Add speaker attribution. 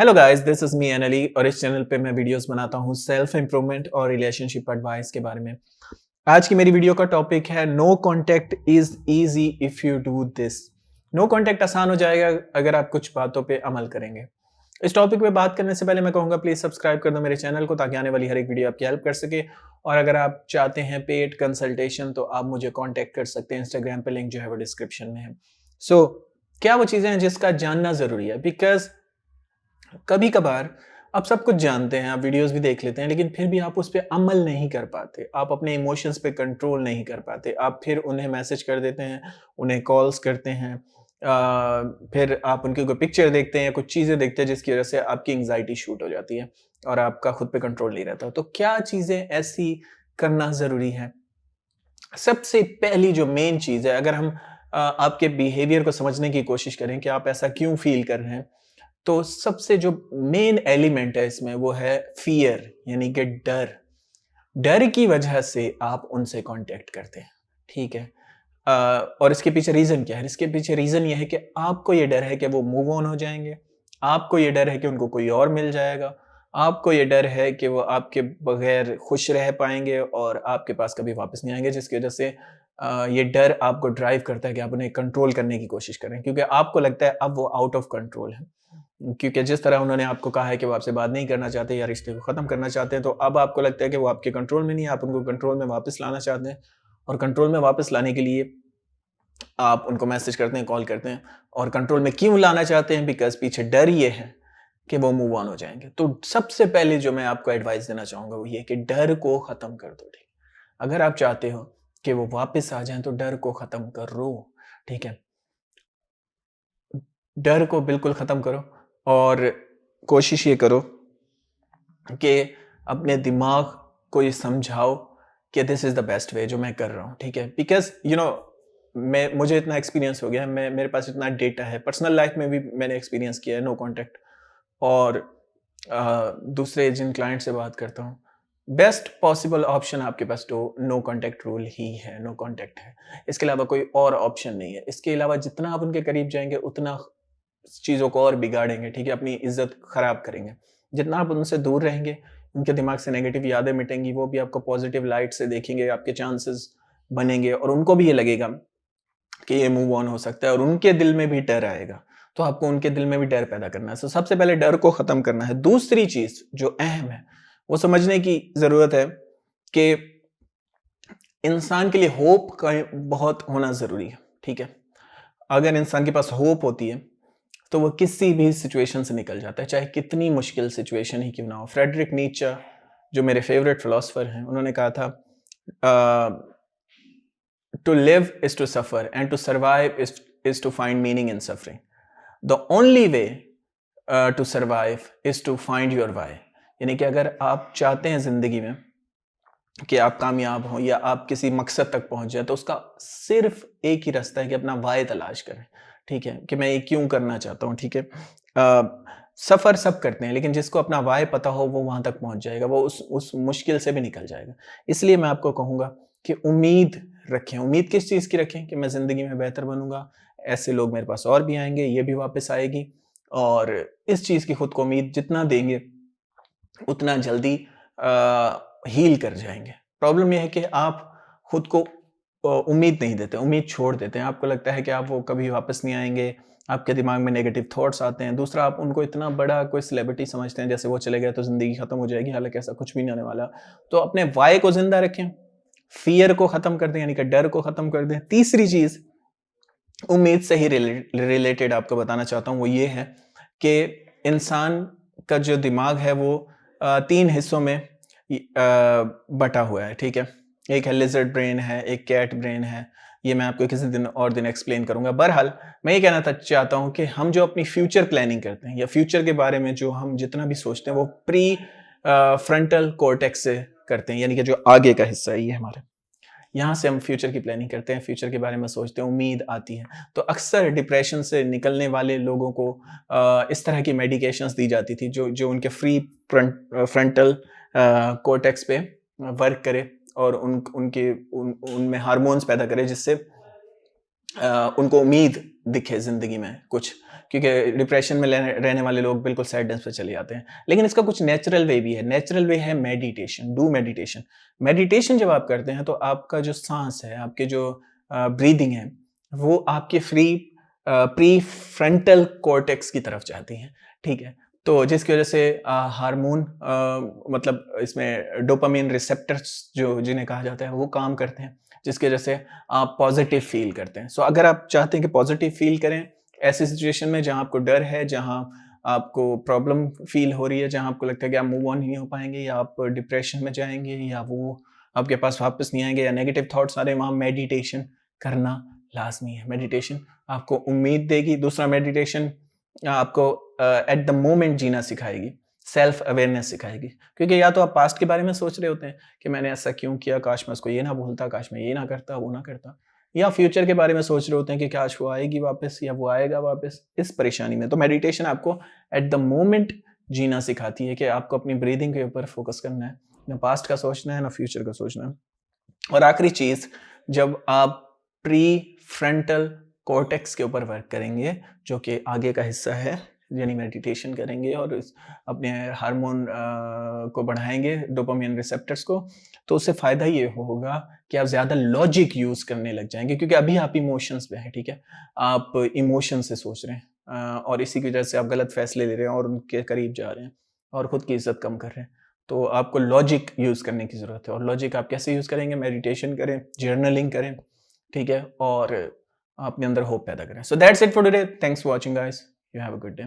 Speaker 1: Hello guys, this is me Ali और इस channel पे मैं वीडियोस बनाता हूँ सेल्फ इम्प्रूवमेंट और रिलेशनशिप एडवाइस के बारे में। आज की मेरी वीडियो का टॉपिक है no contact is easy if you do this. No contact आसान हो जाएगा अगर आप कुछ बातों पे अमल करेंगे। इस टॉपिक पे बात करने से पहले मैं कहूँगा प्लीज सब्सक्राइब कर दो मेरे चैनल को ताकि आने वाली हर एक वीडियो आपकी हेल्प कर सके। और अगर आप चाहते हैं पेड कंसल्टेशन तो आप मुझे कॉन्टैक्ट कर सकते हैं। इंस्टाग्राम पे लिंक जो है वो डिस्क्रिप्शन में है। सो क्या वो चीज़ें हैं जिसका जानना ज़रूरी है, बिकॉज कभी कभार आप सब कुछ जानते हैं, आप वीडियोस भी देख लेते हैं, लेकिन फिर भी आप उस पर अमल नहीं कर पाते, आप अपने इमोशंस पे कंट्रोल नहीं कर पाते, आप फिर उन्हें मैसेज कर देते हैं, उन्हें कॉल्स करते हैं, फिर आप उनकी कोई पिक्चर देखते हैं, कुछ चीज़ें देखते हैं जिसकी वजह से आपकी एंग्जाइटी शूट हो जाती है और आपका खुद पे कंट्रोल नहीं रहता। तो क्या चीज़ें ऐसी करना ज़रूरी है? सबसे पहली जो मेन चीज़ है, अगर हम आपके बिहेवियर को समझने की कोशिश करें कि आप ऐसा क्यों फील कर रहे हैं, तो सबसे जो मेन एलिमेंट है इसमें वो है फियर, यानी कि डर। डर की वजह से आप उनसे कांटेक्ट करते हैं, ठीक है? अ, और इसके पीछे रीज़न क्या है? इसके पीछे रीज़न ये है कि आपको ये डर है कि वो मूव ऑन हो जाएँगे, आपको ये डर है कि उनको कोई और मिल जाएगा, आपको ये डर है कि वो आपके बगैर खुश रह पाएँगे और आपके पास कभी वापस नहीं आएँगे, जिसकी वजह से ये डर आपको ड्राइव करता है कि आप उन्हें कंट्रोल करने की कोशिश करें, क्योंकि आपको लगता है अब वो आउट ऑफ कंट्रोल है। क्योंकि जिस तरह उन्होंने आपको कहा है कि वो आपसे बात नहीं करना चाहते या रिश्ते को ख़त्म करना चाहते हैं, तो अब आपको लगता है कि वो आपके कंट्रोल में नहीं है, आप उनको कंट्रोल में वापस लाना चाहते हैं। और कंट्रोल में वापस लाने के लिए आप उनको मैसेज करते हैं, कॉल करते हैं। और कंट्रोल में क्यों लाना चाहते हैं? बिकॉज़ पीछे डर ये है कि वो मूव ऑन हो जाएँगे। तो सबसे पहले जो मैं आपको एडवाइस देना चाहूँगा वो ये कि डर को ख़त्म कर दो, ठीक है? अगर आप चाहते हो कि वो वापस आ जाएँ तो डर को ख़त्म करो, ठीक है? डर को बिल्कुल ख़त्म करो और कोशिश ये करो कि अपने दिमाग को ये समझाओ कि this is the best way जो मैं कर रहा हूँ, ठीक है? बिकॉज़ मैं मुझे इतना एक्सपीरियंस हो गया है, मेरे पास इतना डेटा है, पर्सनल लाइफ़ में भी मैंने एक्सपीरियंस किया है नो कॉन्टैक्ट। और दूसरे जिन क्लाइंट से बात करता हूँ, बेस्ट पॉसिबल ऑप्शन आपके पास तो नो कॉन्टैक्ट रूल ही है, नो कॉन्टैक्ट है। इसके अलावा कोई और ऑप्शन नहीं है। इसके अलावा जितना आप उनके करीब जाएँगे उतना चीज़ों को और बिगाड़ेंगे, ठीक है? अपनी इज़्ज़त खराब करेंगे। जितना आप उनसे दूर रहेंगे, उनके दिमाग से नेगेटिव यादें मिटेंगी, वो भी आपको पॉज़िटिव लाइट से देखेंगे, आपके चांसेस बनेंगे और उनको भी ये लगेगा कि ये मूव ऑन हो सकता है और उनके दिल में भी डर आएगा। तो आपको उनके दिल में भी डर पैदा करना है। सो सबसे पहले डर को ख़त्म करना है। दूसरी चीज़ जो अहम है, वो समझने की ज़रूरत है कि इंसान के लिए होप का बहुत होना ज़रूरी है, ठीक है? अगर इंसान के पास होप होती है तो वो किसी भी सिचुएशन से निकल जाता है, चाहे कितनी मुश्किल सिचुएशन ही क्यों ना हो। फ्रेडरिक नीत्शे, जो मेरे फेवरेट फिलोसोफर हैं, उन्होंने कहा था to live is to suffer and to survive is to find meaning in suffering. The only way to survive is to find your why. यानी कि अगर आप चाहते हैं जिंदगी में कि आप कामयाब हों या आप किसी मकसद तक पहुंच जाए, तो उसका सिर्फ एक ही रास्ता है कि अपना वाय तलाश करें, ठीक है? कि मैं ये क्यों करना चाहता हूँ, ठीक है? सफ़र सब करते हैं, लेकिन जिसको अपना वाय पता हो वो वहाँ तक पहुँच जाएगा, वो उस मुश्किल से भी निकल जाएगा। इसलिए मैं आपको कहूँगा कि उम्मीद रखें। उम्मीद किस चीज़ की रखें? कि मैं ज़िंदगी में बेहतर बनूँगा, ऐसे लोग मेरे पास और भी आएँगे, ये भी वापस आएगी। और इस चीज़ की खुद को उम्मीद जितना देंगे, उतना जल्दी हील कर जाएँगे। प्रॉब्लम ये है कि आप खुद को उम्मीद नहीं देते, उम्मीद छोड़ देते हैं। आपको लगता है कि आप वो कभी वापस नहीं आएँगे, आपके दिमाग में नेगेटिव थॉट्स आते हैं। दूसरा, आप उनको इतना बड़ा कोई सेलिब्रिटी समझते हैं, जैसे वो चले गए तो ज़िंदगी खत्म हो जाएगी, हालाँकि ऐसा कुछ भी नहीं होने वाला। तो अपने व्हाय को ज़िंदा रखें, फ़ियर को ख़त्म कर दें, यानी कि डर को ख़त्म कर दें। तीसरी चीज़ उम्मीद से ही रिलेटेड आपको बताना चाहता हूँ, वो ये है कि इंसान का जो दिमाग है वो 3 हिस्सों में बँटा हुआ है, ठीक है? एक है लिज़र्ड ब्रेन है, एक कैट ब्रेन है। ये मैं आपको किसी दिन एक्सप्लेन करूँगा। बहरहाल, मैं ये कहना चाहता हूँ कि हम जो अपनी फ्यूचर प्लानिंग करते हैं या फ्यूचर के बारे में जो हम जितना भी सोचते हैं, वो फ्रंटल कॉर्टेक्स से करते हैं, यानी कि जो आगे का हिस्सा है ये हमारा। यहाँ से हम फ्यूचर की प्लानिंग करते हैं, फ्यूचर के बारे में सोचते हैं, उम्मीद आती है। तो अक्सर डिप्रेशन से निकलने वाले लोगों को इस तरह की मेडिकेशंस दी जाती थी जो उनके फ्रंटल कॉर्टेक्स पे वर्क करे और उनके उनमें हार्मोन्स पैदा करे, जिससे उनको उम्मीद दिखे ज़िंदगी में कुछ, क्योंकि डिप्रेशन में रहने वाले लोग बिल्कुल सैडनेस पे चले जाते हैं। लेकिन इसका कुछ नेचुरल वे भी है। नेचुरल वे है मेडिटेशन, डू मेडिटेशन। मेडिटेशन जब आप करते हैं तो आपका जो साँस है, आपके जो ब्रीदिंग है, वो आपके प्रीफ्रंटल कॉर्टेक्स की तरफ जाती हैं, ठीक है? तो जिसकी वजह से हार्मोन मतलब इसमें डोपामाइन रिसेप्टर्स जो जिन्हें कहा जाता है, वो काम करते हैं, जिसकी वजह से आप पॉजिटिव फील करते हैं। सो अगर आप चाहते हैं कि पॉजिटिव फील करें ऐसी सिचुएशन में जहाँ आपको डर है, जहाँ आपको प्रॉब्लम फील हो रही है, जहाँ आपको लगता है कि आप मूव ऑन ही नहीं हो पाएँगे या आप डिप्रेशन में जाएँगे या वो आपके पास वापस नहीं आएँगे या नेगेटिव थॉट्स आ रहे हैं, वहाँ मेडिटेशन करना लाज़मी है। मेडिटेशन आपको उम्मीद देगी। दूसरा, मेडिटेशन आपको एट द मोमेंट जीना सिखाएगी, सेल्फ अवेयरनेस सिखाएगी। क्योंकि या तो आप पास्ट के बारे में सोच रहे होते हैं कि मैंने ऐसा क्यों किया, काश मैं उसको ये ना भूलता, काश मैं ये ना करता, वो ना करता। या फ्यूचर के बारे में सोच रहे होते हैं कि काश वो आएगी वापस या वो आएगा वापस इस परेशानी में। तो मेडिटेशन आपको एट द मोमेंट जीना सिखाती है कि आपको अपनी ब्रीदिंग के ऊपर फोकस करना है, ना पास्ट का सोचना है, ना फ्यूचर का सोचना है। और आखिरी चीज़, जब आप प्री फ्रंटल कॉर्टेक्स के ऊपर वर्क करेंगे, जो कि आगे का हिस्सा है, यानी मेडिटेशन करेंगे और अपने हार्मोन को बढ़ाएँगे, डोपामाइन रिसेप्टर्स को, तो उससे फ़ायदा ये होगा कि आप ज़्यादा लॉजिक यूज़ करने लग जाएँगे, क्योंकि अभी आप इमोशंस में हैं, ठीक है? आप इमोशन से सोच रहे हैं और इसी की वजह से आप गलत फ़ैसले ले रहे हैं और उनके करीब जा रहे हैं और खुद की इज़्ज़त कम कर रहे हैं। तो आपको लॉजिक यूज़ करने की ज़रूरत है और लॉजिक आप कैसे यूज़ करेंगे? मेडिटेशन करें, जर्नलिंग करें, ठीक है? और अपने अंदर होप पैदा करें। So that's it for today. Thanks for watching guys. You have a good day.